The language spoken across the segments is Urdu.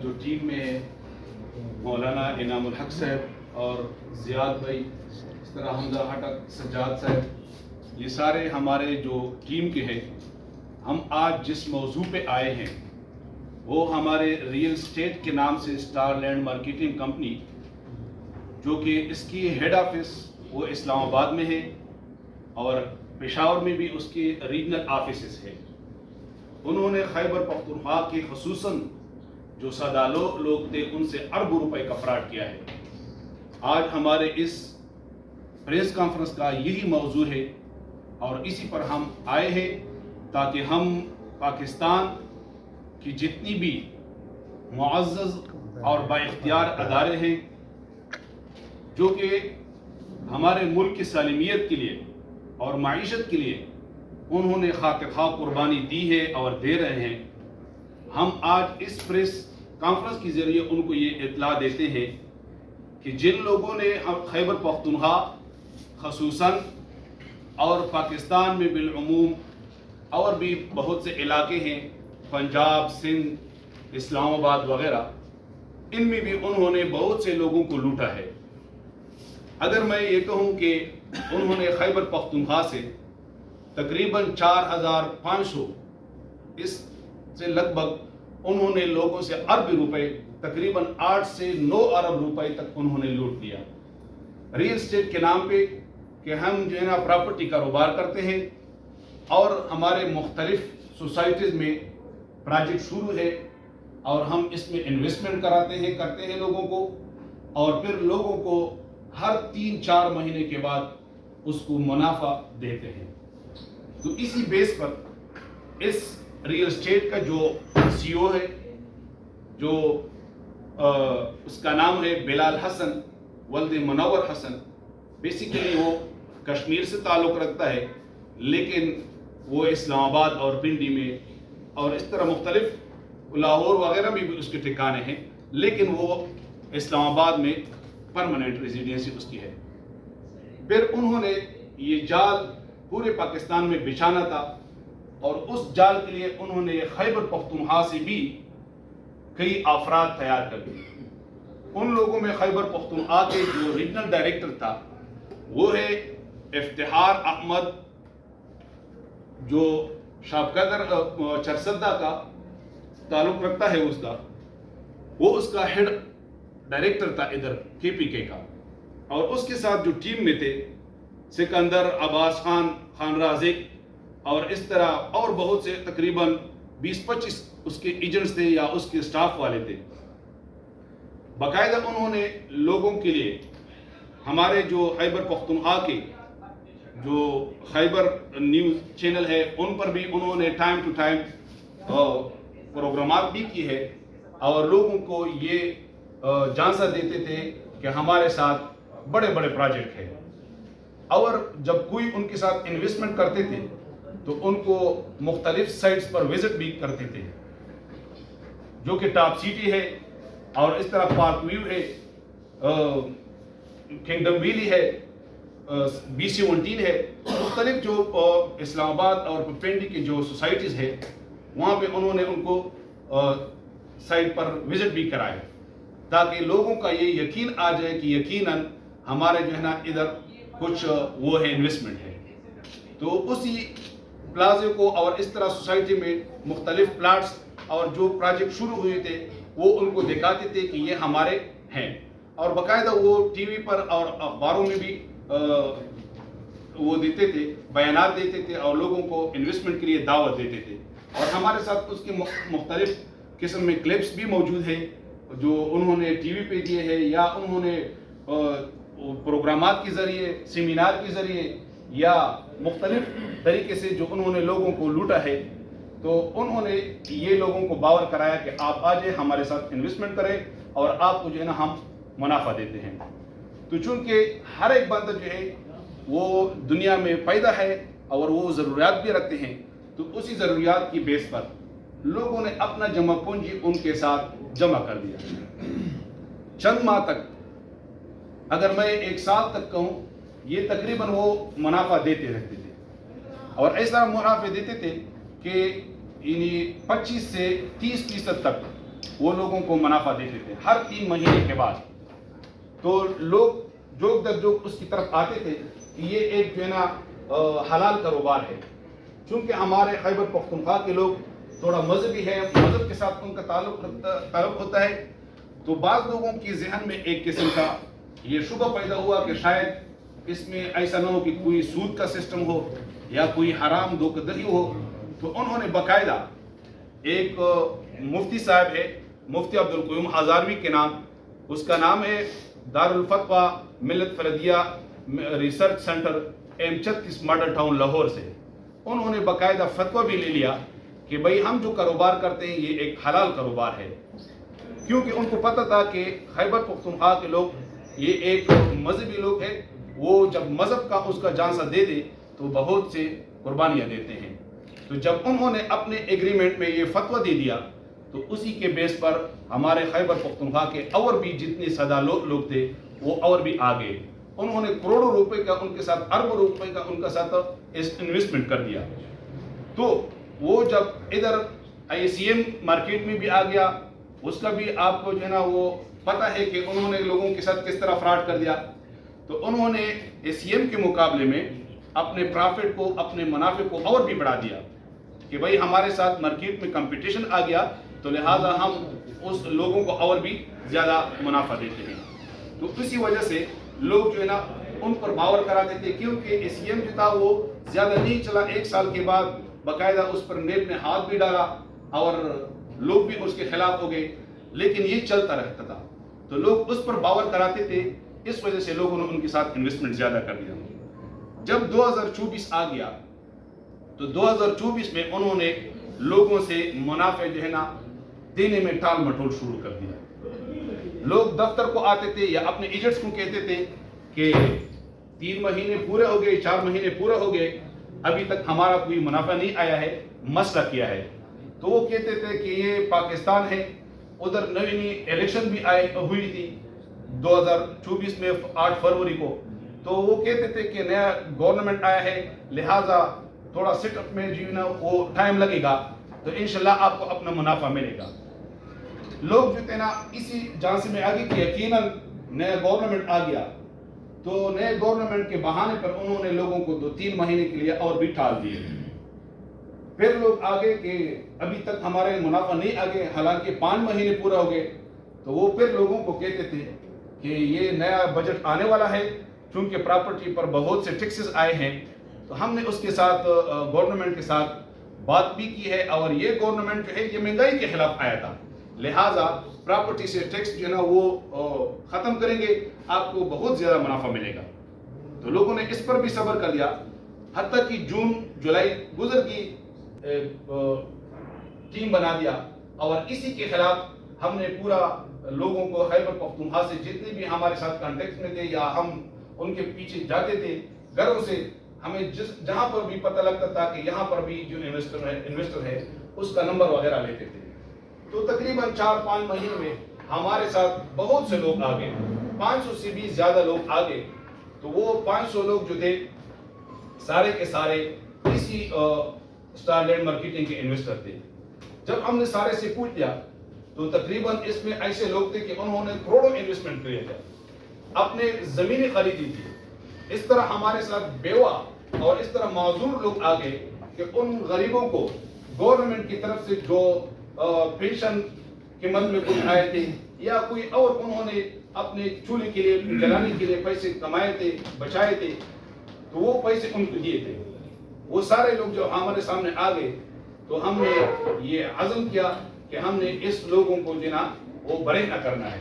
جو ٹیم میں ہے مولانا انعام الحق صاحب اور زیاد بھائی، اس طرح حمزہ ہٹک، سجاد صاحب، یہ سارے ہمارے جو ٹیم کے ہیں. ہم آج جس موضوع پہ آئے ہیں وہ ہمارے ریئل اسٹیٹ کے نام سے اسٹار لینڈ مارکیٹنگ کمپنی، جو کہ اس کی ہیڈ آفس وہ اسلام آباد میں ہے اور پشاور میں بھی اس کے ریجنل آفیسز ہیں. انہوں نے خیبر پختونخوا کے خصوصاً جو سادہ لوگ تھے ان سے اربوں روپے کا فراڈ کیا ہے. آج ہمارے اس پریس کانفرنس کا یہی موضوع ہے اور اسی پر ہم آئے ہیں تاکہ ہم پاکستان کی جتنی بھی معزز اور بااختیار ادارے ہیں جو کہ ہمارے ملک کی سالمیت کے لیے اور معیشت کے لیے انہوں نے خاک خواہ قربانی دی ہے اور دے رہے ہیں، ہم آج اس پریس کانفرنس کے ذریعے ان کو یہ اطلاع دیتے ہیں کہ جن لوگوں نے خیبر پختونخوا خصوصاً اور پاکستان میں بالعموم اور بھی بہت سے علاقے ہیں، پنجاب، سندھ، اسلام آباد وغیرہ، ان میں بھی انہوں نے بہت سے لوگوں کو لوٹا ہے. اگر میں یہ کہوں کہ انہوں نے خیبر پختونخوا سے تقریباً 4500 اس سے لگ بھگ انہوں نے لوگوں سے ارب روپے، تقریباً 8 سے 9 ارب روپے تک انہوں نے لوٹ لیا ریئل اسٹیٹ کے نام پہ کہ ہم جو ہے نا پراپرٹی کاروبار کرتے ہیں اور ہمارے مختلف سوسائٹیز میں پروجیکٹ شروع ہے اور ہم اس میں انویسٹمنٹ کرتے ہیں لوگوں کو، اور پھر لوگوں کو ہر 3-4 مہینے کے بعد اس کو منافع دیتے ہیں. تو اسی بیس پر اس ریئل اسٹیٹ کا جو سی او ہے، جو اس کا نام ہے بلال حسن ولد منور حسن، بیسیکلی وہ کشمیر سے تعلق رکھتا ہے لیکن وہ اسلام آباد اور پنڈی میں اور اس طرح مختلف لاہور وغیرہ میں بھی اس کے ٹھکانے ہیں، لیکن وہ اسلام آباد میں پرماننٹ ریزیڈنسی اس کی ہے. پھر انہوں نے یہ جال پورے پاکستان میں بچھانا تھا اور اس جال کے لیے انہوں نے خیبر پختونخوا سے بھی کئی افراد تیار کر دیے. ان لوگوں میں خیبر پختونخوا کے جو ریجنل ڈائریکٹر تھا وہ ہے افتخار احمد، جو شاپقدر چرسدہ کا تعلق رکھتا ہے اس کا، وہ اس کا ہیڈ ڈائریکٹر تھا ادھر کے پی کے کا. اور اس کے ساتھ جو ٹیم میں تھے سکندر، عباس خان، خان رازق اور اس طرح اور بہت سے تقریباً 20-25 اس کے ایجنٹس تھے یا اس کے سٹاف والے تھے. باقاعدہ انہوں نے لوگوں کے لیے ہمارے جو خیبر پختونخوا کے جو خیبر نیوز چینل ہے ان پر بھی انہوں نے ٹائم ٹو ٹائم پروگرامات بھی کی ہے اور لوگوں کو یہ جانسا دیتے تھے کہ ہمارے ساتھ بڑے بڑے پروجیکٹ ہیں. اور جب کوئی ان کے ساتھ انویسٹمنٹ کرتے تھے تو ان کو مختلف سائٹس پر وزٹ بھی کرتے تھے، جو کہ ٹاپ سٹی ہے اور اس طرح پارک ویو ہے، کنگڈم ویلی ہے، B17 ہے، مختلف جو اسلام آباد اور پنڈی کی جو سوسائٹیز ہے وہاں پہ انہوں نے ان کو سائٹ پر وزٹ بھی کرائے تاکہ لوگوں کا یہ یقین آ جائے کہ یقیناً ہمارے جو ہے نا ادھر کچھ وہ ہے انویسٹمنٹ ہے. تو اسی پلازے کو اور اس طرح سوسائٹی میں مختلف پلاٹس اور جو پروجیکٹ شروع ہوئے تھے وہ ان کو دکھاتے تھے کہ یہ ہمارے ہیں، اور باقاعدہ وہ ٹی وی پر اور اخباروں میں بھی وہ دیتے تھے، بیانات دیتے تھے اور لوگوں کو انویسٹمنٹ کے لیے دعوت دیتے تھے. اور ہمارے ساتھ اس کے مختلف قسم میں کلپس بھی موجود ہیں جو انہوں نے ٹی وی پہ دیے ہیں یا انہوں نے پروگرامات کے ذریعے، سیمینار کے ذریعے یا مختلف طریقے سے جو انہوں نے لوگوں کو لوٹا ہے. تو انہوں نے یہ لوگوں کو باور کرایا کہ آپ آ جائیں ہمارے ساتھ انویسٹمنٹ کریں اور آپ کو جو ہے نا ہم منافع دیتے ہیں. تو چونکہ ہر ایک بندہ جو ہے وہ دنیا میں پیدا ہے اور وہ ضروریات بھی رکھتے ہیں، تو اسی ضروریات کی بیس پر لوگوں نے اپنا جمع پونجی ان کے ساتھ جمع کر دیا. چند ماہ تک، اگر میں 1 سال تک کہوں، یہ تقریباً وہ منافع دیتے رہتے تھے اور ایسا منافع دیتے تھے کہ 25 سے 30% تک وہ لوگوں کو منافع دیتے تھے ہر 3 مہینے کے بعد. تو لوگ جوک در جوک اس کی طرف آتے تھے کہ یہ ایک جو ہے نا حلال کاروبار ہے. چونکہ ہمارے خیبر پختونخوا کے لوگ تھوڑا مذہبی ہے، مذہب کے ساتھ ان کا تعلق ہوتا ہے، تو بعض لوگوں کی ذہن میں ایک قسم کا یہ شبہ پیدا ہوا کہ شاید اس میں ایسا نہ ہو کہ کوئی سود کا سسٹم ہو یا کوئی حرام دھوکہ دہی ہو. تو انہوں نے باقاعدہ ایک مفتی صاحب ہے، مفتی عبدالقیوم ہزاروی کے نام، اس کا نام ہے دارالفتویٰ ملت فردیہ research centre M36 Model Town Lahore سے. انہوں نے باقاعدہ فتویٰ بھی لے لیا کہ بھئی ہم جو کاروبار کرتے ہیں یہ ایک حلال کاروبار ہے. کیونکہ ان کو پتہ تھا کہ خیبر پختونخوا کے لوگ یہ ایک مذہبی لوگ ہیں، وہ جب مذہب کا اس کا جان سا دے دے تو بہت سے قربانیاں دیتے ہیں. تو جب انہوں نے اپنے ایگریمنٹ میں یہ فتویٰ دے دیا تو اسی کے بیس پر ہمارے خیبر پختونخوا کے اور بھی جتنے سادہ لوگ تھے وہ اور بھی آگے. انہوں نے کروڑوں روپے کا ان کے ساتھ، اربوں روپے کا ان کا ساتھ انویسٹمنٹ کر دیا. تو وہ جب ادھر ICM مارکیٹ میں بھی آ گیا، اس کا بھی آپ کو جو ہے نا وہ پتہ ہے کہ انہوں نے لوگوں کے ساتھ کس طرح فراڈ کر دیا. تو انہوں نے ACM کے مقابلے میں اپنے پرافٹ کو، اپنے منافع کو اور بھی بڑھا دیا کہ بھئی ہمارے ساتھ مارکیٹ میں کمپٹیشن آ گیا تو لہٰذا ہم اس لوگوں کو اور بھی زیادہ منافع دیتے ہیں. تو اسی وجہ سے لوگ جو ہے نا ان پر باور کراتے تھے، کیونکہ ACM جو تھا وہ زیادہ نہیں چلا. 1 سال کے بعد باقاعدہ اس پر نیب نے ہاتھ بھی ڈالا اور لوگ بھی اس کے خلاف ہو گئے، لیکن یہ چلتا رہتا تھا. تو لوگ اس پر باور کراتے تھے، اس وجہ سے لوگوں نے ان کے ساتھ انویسٹمنٹ زیادہ کر دیا. جب 2024 آ گیا تو 2024 میں انہوں نے لوگوں سے منافع جو ہے نا دینے میں ٹال مٹول شروع کر دیا. لوگ دفتر کو آتے تھے یا اپنے ایجنٹس کو کہتے تھے کہ 3 مہینے پورے ہو گئے، 4 مہینے پورے ہو گئے، ابھی تک ہمارا کوئی منافع نہیں آیا ہے، مسئلہ کیا ہے. تو وہ کہتے تھے کہ یہ پاکستان ہے. ادھر نئی الیکشن بھی ہوئی تھی 2024 میں 8 فروری کو. تو وہ کہتے تھے کہ نیا گورنمنٹ آیا ہے، لہٰذا تھوڑا سیٹ اپ میں جو نا وہ ٹائم لگے گا، تو انشاءاللہ آپ کو اپنا منافع ملے گا. لوگ جو تھے نا اسی جانچ میں آگے کہ یقیناً نیا گورنمنٹ آ گیا. تو نئے گورنمنٹ کے بہانے پر انہوں نے لوگوں کو 2-3 مہینے کے لیے اور بھی ٹال دیے. پھر لوگ آگے کہ ابھی تک ہمارے منافع نہیں آگے، حالانکہ 5 مہینے پورا ہو گئے. تو وہ پھر لوگوں کو کہتے تھے کہ یہ نیا بجٹ آنے والا ہے، چونکہ پراپرٹی پر بہت سے ٹیکسز آئے ہیں. تو ہم نے اس کے ساتھ گورنمنٹ کے ساتھ بات بھی کی ہے، اور یہ گورنمنٹ جو ہے یہ مہنگائی کے خلاف آیا تھا، لہٰذا پراپرٹی سے ٹیکس جو ہے نا وہ ختم کریں گے، آپ کو بہت زیادہ منافع ملے گا. تو لوگوں نے اس پر بھی صبر کر لیا، حتیٰ کہ جون جولائی گزر کی ٹیم بنا دیا، اور اسی کے خلاف ہم نے پورا لوگوں کو خیبر پختونخوا سے جتنے بھی ہمارے ساتھ کانٹیکٹ میں تھے یا ہم ان کے پیچھے جاتے تھے گھروں سے، ہمیں جہاں پر بھی پتہ لگتا تھا کہ یہاں پر بھی جو انویسٹر ہے اس کا نمبر وغیرہ لیتے تھے. تو تقریباً 4-5 مہینے میں ہمارے ساتھ بہت سے لوگ آ گئے، 500 سے بھی زیادہ لوگ آ گئے. تو وہ 500 لوگ جو تھے سارے کے سارے اسی اسٹار لینڈ مارکیٹنگ کے انویسٹر تھے. جب ہم نے سارے سے پوچھ لیا تو تقریباً اس میں ایسے لوگ تھے کہ انہوں نے کروڑوں انویسٹمنٹ کیے تھے، اپنے زمینیں خریدی تھی. اس طرح ہمارے ساتھ بیوہ اور اس طرح معذور لوگ آ گئے کہ ان غریبوں کو گورنمنٹ کی طرف سے جو پینشن کے مد میں کچھ آئے تھے یا کوئی اور انہوں نے اپنے چولہے کے لیے جلانے کے لیے پیسے کمائے تھے، بچائے تھے، تو وہ پیسے ان کو دیے تھے. وہ سارے لوگ جو ہمارے سامنے آ گئے تو ہم نے یہ عزم کیا کہ ہم نے اس لوگوں کو جو نا وہ برے نہ کرنا ہے.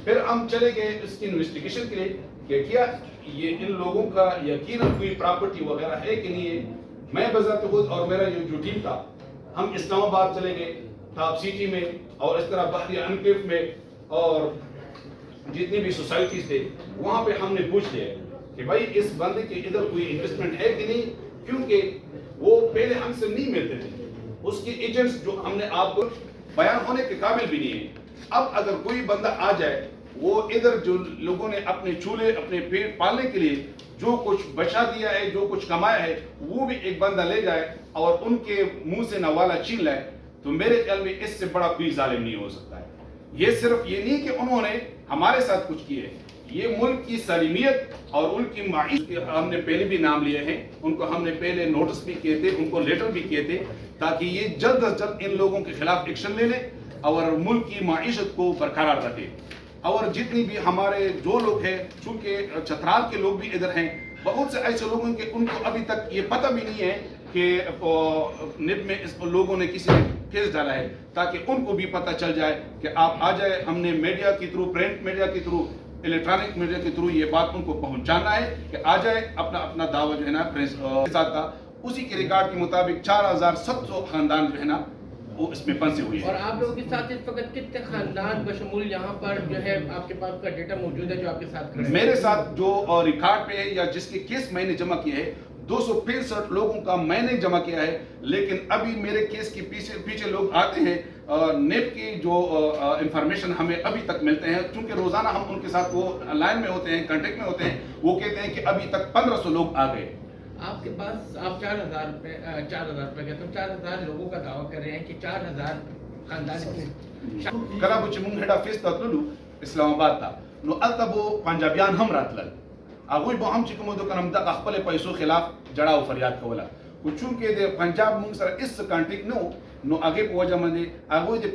پھر ہم چلے گئے اس کی انویسٹیگیشن کے لیے کہ کیا یہ ان لوگوں کا یقیناً کوئی پراپرٹی وغیرہ ہے کہ نہیں ہے. میں بذات خود اور میرا یہ جو ٹیم تھا، ہم اسلام آباد چلے گئے، ٹاپ سٹی میں اور اس طرح بحریہ انکلیو میں اور جتنی بھی سوسائٹیز تھے وہاں پہ ہم نے پوچھ لیا کہ بھائی اس بندے کے ادھر کوئی انویسٹمنٹ ہے کہ نہیں، کیونکہ وہ پہلے ہم سے نہیں ملتے تھے. اس کے ایجنٹس جو ہم نے آپ کو بیان ہونے کے قابل بھی نہیں ہے. اب اگر کوئی بندہ آ جائے، وہ ادھر جو لوگوں نے اپنے چولہے اپنے پیٹ پالنے کے لیے جو کچھ بچا دیا ہے، جو کچھ کمایا ہے، وہ بھی ایک بندہ لے جائے اور ان کے منہ سے نوالا چھین لائے، تو میرے خیال میں اس سے بڑا کوئی ظالم نہیں ہو سکتا ہے. یہ صرف یہ نہیں کہ انہوں نے ہمارے ساتھ کچھ کیے، یہ ملک کی سالمیت اور ان کی معیشت کے ہم نے پہلے بھی نام لیے ہیں، ان کو ہم نے پہلے نوٹس بھی کیے تھے، ان کو لیٹر بھی کیے تھے، تاکہ یہ جلد از جلد ان لوگوں کے خلاف ایکشن لے لیں اور ملک کی معیشت کو برقرار رکھے. اور جتنی بھی ہمارے جو لوگ ہیں، چونکہ چترال کے لوگ بھی ادھر ہیں، بہت سے ایسے لوگ ہیں کہ ان کو ابھی تک یہ پتہ بھی نہیں ہے کہ نب میں اس لوگوں نے کسی نے کیس ڈالا ہے، تاکہ ان کو بھی پتہ چل جائے کہ آپ آ جائے. ہم نے میڈیا کے تھرو، پرنٹ میڈیا کے تھرو، الیکٹرانک میڈیا کے تھرو یہ بات ان کو پہنچانا ہے کہ آ جائے. اپنا دعویٰ جو ہے نا پریس کے ساتھ تھا، اسی کے ریکارڈ کے مطابق 4700 خاندان جو ہے نا وہ اس میں پھنسے ہوئے ہیں. اور آپ لوگوں کے ساتھ اس وقت کتنے خاندان بشمول یہاں پر جو ہے آپ کے پاس کا ڈیٹا موجود ہے جو آپ کے ساتھ کھڑے ہیں؟ میرے ساتھ جو ریکارڈ پہ ہے یا جس کے کیس میں نے جمع کیا ہے 265 لوگوں کا میں نے جمع کیا ہے. لیکن ابھی میرے کیس کے پیچھے لوگ آتے ہیں، نیب کی جو انفارمیشن ہمیں ابھی تک ملتے ہیں، چونکہ روزانہ ہم ان کے ساتھ وہ لائن میں ہوتے ہیں، کانٹیکٹ میں ہوتے ہیں، وہ کہتے ہیں کہ ابھی تک 1500 لوگ آ گئے. آپ کے پاس آپ 4000 روپے کہتے ہیں، 4000 لوگوں کا دعویٰ کر رہے ہیں کہ 4000 خاندان کلابو چمون ہیڈ آفیس تطللو اسلام آباد تا نو التبو پنجابیان هم راتلل اگوی بو هم چې کوم د کنم د خپل پیسو خلاف جړه او فریاد کوله او چونکه د پنجاب مونږ سره اس کانټیکټ نو اگې په وجه باندې اگوی د